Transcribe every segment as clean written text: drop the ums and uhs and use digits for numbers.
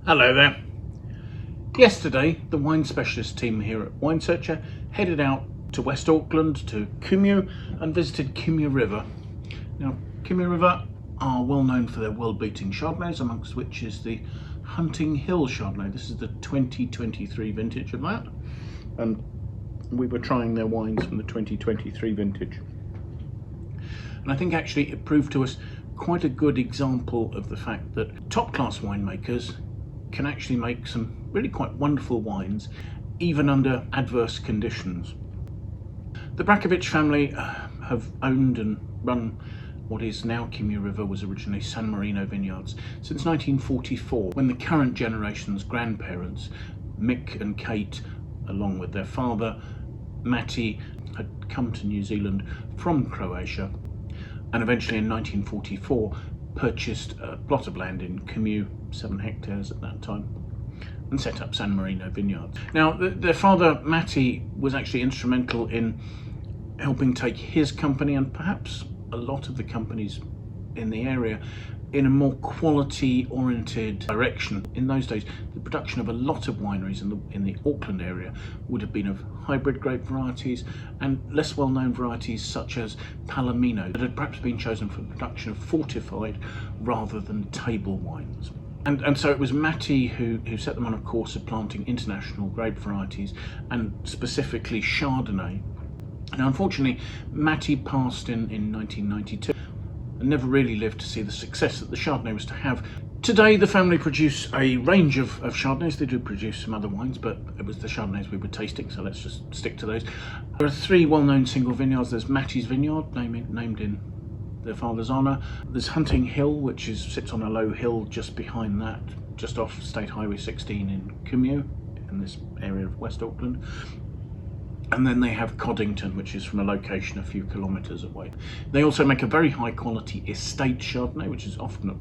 Hello there. Yesterday, the wine specialist team here at Wine Searcher headed out to West Auckland, to Kumeu, and visited Kumeu River. Now, Kumeu River are well known for their world-beating Chardonnays, amongst which is the Hunting Hill Chardonnay. This is the 2023 vintage of that, and we were trying their wines from the 2023 vintage. And I think actually it proved to us quite a good example of the fact that top-class winemakers can actually make some really quite wonderful wines, even under adverse conditions. The Brakovich family have owned and run what is now Kumeu River, was originally San Marino Vineyards, since 1944, when the current generation's grandparents, Mick and Kate, along with their father, Matty, had come to New Zealand from Croatia, and eventually in 1944 purchased a plot of land in Kumeu, 7 hectares at that time, and set up San Marino Vineyards. Now, their father, Matty, was actually instrumental in helping take his company, and perhaps a lot of the companies in the area, in a more quality-oriented direction. In those days, the production of a lot of wineries in the Auckland area would have been of hybrid grape varieties and less well-known varieties such as Palomino that had perhaps been chosen for the production of fortified rather than table wines. And so it was Matty who set them on a course of planting international grape varieties, and specifically Chardonnay. Now, unfortunately, Matty passed in 1992 and never really lived to see the success that the Chardonnay was to have. Today, the family produce a range of Chardonnays. They do produce some other wines, but it was the Chardonnays we were tasting, so let's just stick to those. There are 3 well-known single vineyards. There's Matty's Vineyard, named in their father's honour. There's Hunting Hill, which sits on a low hill just behind that, just off State Highway 16 in Kumeu, in this area of West Auckland. And then they have Coddington, which is from a location a few kilometres away. They also make a very high quality estate Chardonnay, which is often a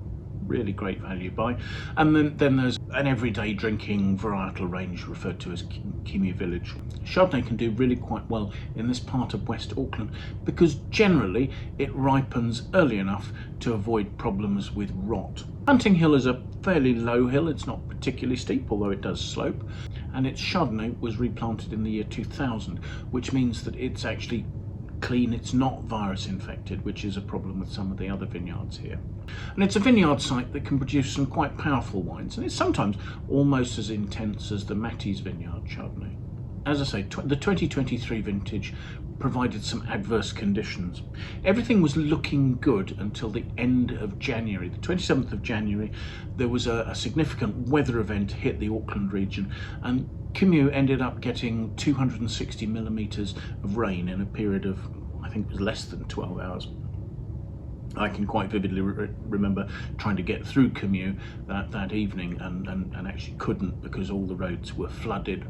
really great value buy. And then there's an everyday drinking varietal range referred to as Kumeu Village. Chardonnay can do really quite well in this part of West Auckland because generally it ripens early enough to avoid problems with rot. Hunting Hill is a fairly low hill. It's not particularly steep, although it does slope, and its Chardonnay was replanted in the year 2000, which means that it's actually clean. It's not virus infected, which is a problem with some of the other vineyards here. And it's a vineyard site that can produce some quite powerful wines, and it's sometimes almost as intense as the Matty's Vineyard Chardonnay. As I say, the 2023 vintage provided some adverse conditions. Everything was looking good until the end of January. The 27th of January, there was a significant weather event hit the Auckland region, and Kumeu ended up getting 260 millimetres of rain in a period of, I think it was less than 12 hours. I can quite vividly remember trying to get through Kumeu that evening and actually couldn't because all the roads were flooded.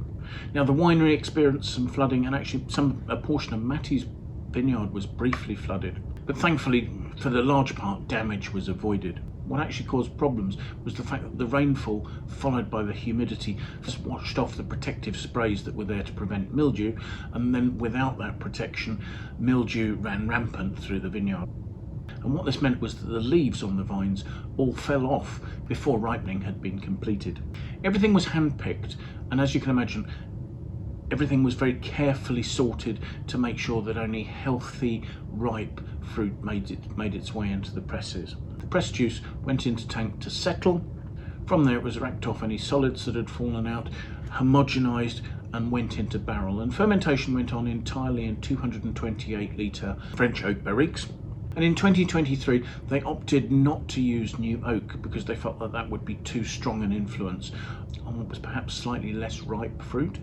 Now, the winery experienced some flooding, and actually a portion of Matty's vineyard was briefly flooded. But thankfully, for the large part, damage was avoided. What actually caused problems was the fact that the rainfall, followed by the humidity, just washed off the protective sprays that were there to prevent mildew, and then without that protection, mildew ran rampant through the vineyard. And what this meant was that the leaves on the vines all fell off before ripening had been completed. Everything was hand-picked, and as you can imagine, everything was very carefully sorted to make sure that only healthy, ripe fruit made its way into the presses. The press juice went into tank to settle. From there it was racked off any solids that had fallen out, homogenised, and went into barrel. And fermentation went on entirely in 228 litre French oak barriques. And in 2023, they opted not to use new oak because they felt that that would be too strong an influence on what was perhaps slightly less ripe fruit.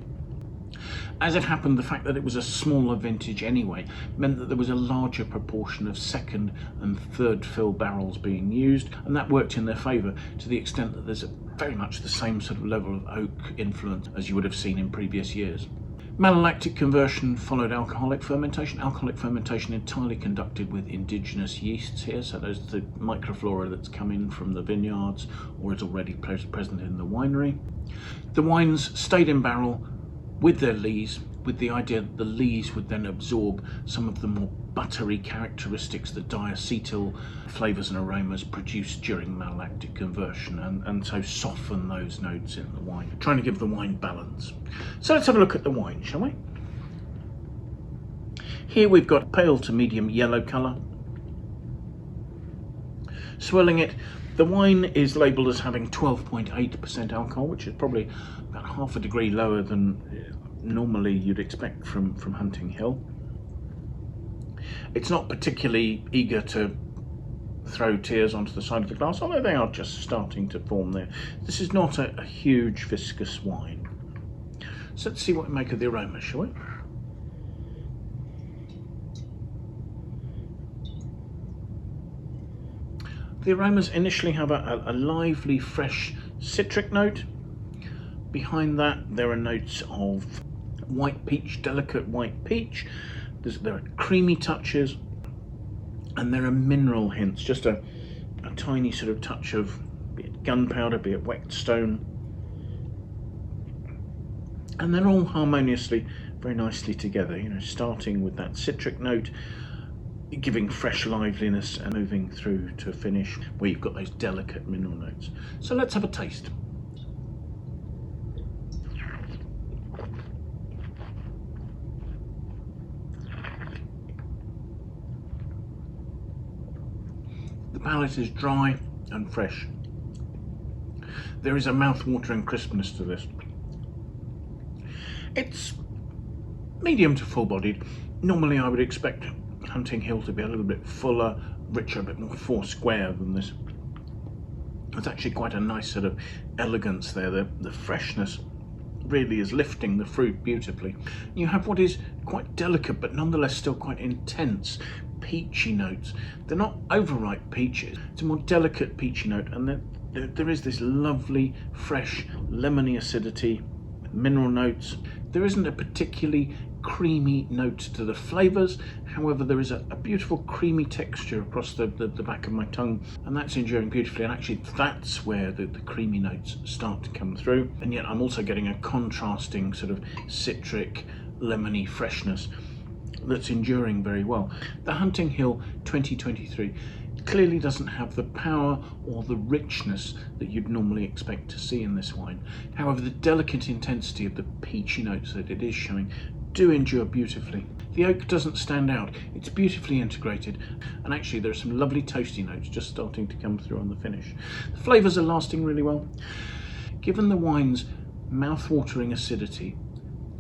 As it happened, the fact that it was a smaller vintage anyway meant that there was a larger proportion of second and third fill barrels being used, and that worked in their favour to the extent that there's very much the same sort of level of oak influence as you would have seen in previous years. Malolactic conversion followed alcoholic fermentation. Alcoholic fermentation entirely conducted with indigenous yeasts here, so there's the microflora that's come in from the vineyards or is already present in the winery. The wines stayed in barrel with their lees with the idea that the lees would then absorb some of the more buttery characteristics that diacetyl flavours and aromas produce during malolactic conversion, and so soften those notes in the wine, trying to give the wine balance. So let's have a look at the wine, shall we? Here we've got pale to medium yellow colour. Swirling it, the wine is labelled as having 12.8% alcohol, which is probably about half a degree lower than normally you'd expect from Hunting Hill. It's not particularly eager to throw tears onto the side of the glass, although they are just starting to form there. This is not a huge viscous wine. So let's see what we make of the aroma, shall we? The aromas initially have a lively, fresh citric note. Behind that, there are notes of white peach, delicate white peach. There are creamy touches, and there are mineral hints, just a tiny sort of touch of, be it gunpowder, be it whetstone. And they're all harmoniously, very nicely together, you know, starting with that citric note, giving fresh liveliness and moving through to a finish where you've got those delicate mineral notes. So let's have a taste. The palate is dry and fresh. There is a mouth-watering crispness to this. It's medium to full-bodied. Normally I would expect Hunting Hill to be a little bit fuller, richer, a bit more four-square than this. There's actually quite a nice sort of elegance there. The freshness really is lifting the fruit beautifully. You have what is quite delicate but nonetheless still quite intense peachy notes. They're not overripe peaches, it's a more delicate peachy note, and there is this lovely fresh lemony acidity, mineral notes. There isn't a particularly creamy note to the flavours, however there is a beautiful creamy texture across the back of my tongue, and that's enduring beautifully, and actually that's where the creamy notes start to come through. And yet I'm also getting a contrasting sort of citric, lemony freshness that's enduring very well. The Hunting Hill 2023 clearly doesn't have the power or the richness that you'd normally expect to see in this wine. However, the delicate intensity of the peachy notes that it is showing do endure beautifully. The oak doesn't stand out, it's beautifully integrated, and actually there are some lovely toasty notes just starting to come through on the finish. The flavours are lasting really well. Given the wine's mouth-watering acidity,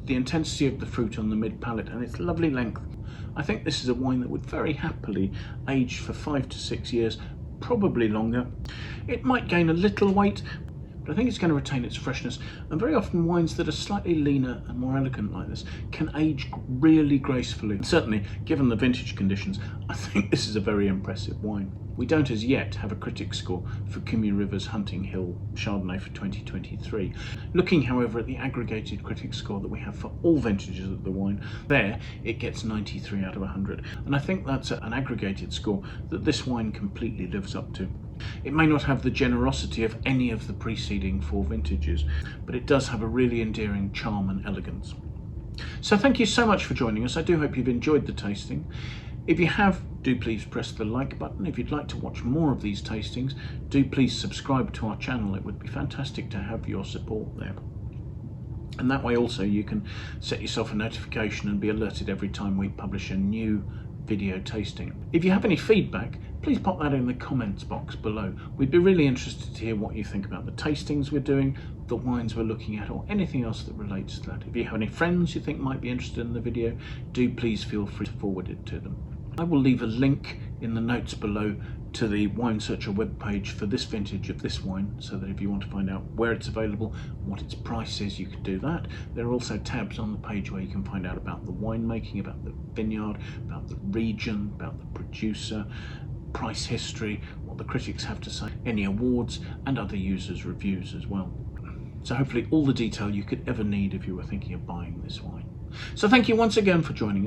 the intensity of the fruit on the mid-palate and its lovely length, I think this is a wine that would very happily age for 5 to 6 years, probably longer. It might gain a little weight, but I think it's going to retain its freshness, and very often wines that are slightly leaner and more elegant like this can age really gracefully. And certainly, given the vintage conditions, I think this is a very impressive wine. We don't as yet have a critic score for Kumeu River's Hunting Hill Chardonnay for 2023. Looking, however, at the aggregated critic score that we have for all vintages of the wine, there it gets 93 out of 100. And I think that's an aggregated score that this wine completely lives up to. It may not have the generosity of any of the preceding 4 vintages, but it does have a really endearing charm and elegance. So thank you so much for joining us. I do hope you've enjoyed the tasting. If you have, do please press the like button. If you'd like to watch more of these tastings, do please subscribe to our channel. It would be fantastic to have your support there. And that way also you can set yourself a notification and be alerted every time we publish a new video tasting. If you have any feedback, please pop that in the comments box below. We'd be really interested to hear what you think about the tastings we're doing, the wines we're looking at, or anything else that relates to that. If you have any friends you think might be interested in the video, do please feel free to forward it to them. I will leave a link in the notes below to the Wine Searcher webpage for this vintage of this wine, so that if you want to find out where it's available, what its price is, you can do that. There are also tabs on the page where you can find out about the winemaking, about the vineyard, about the region, about the producer, price history, what the critics have to say, any awards, and other users' reviews as well. So hopefully all the detail you could ever need if you were thinking of buying this wine. So thank you once again for joining us.